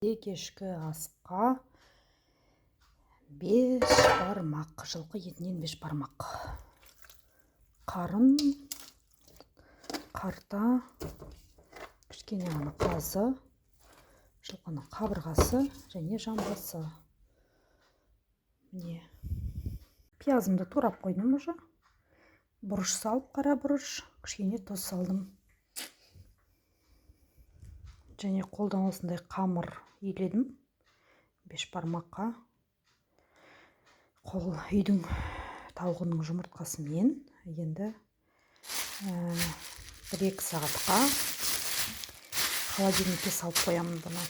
Кешкі асқа 5 бармақ, жылқы етінен 5 бармақ. Қарын, қарта, кішкене ғана қазы, жылқының қабырғасы және жамбасы. Міне. Пиязымды турап қойдым уже. Бұрыш салып, қара бұрыш, кішкене тұз салдым. Және қолдан осындай қамыр еледім 5 бармаққа. Қол үйдің тауығының жұмыртқасымен енді 1-2 сағатқа холодильникке салып қоямын бұны.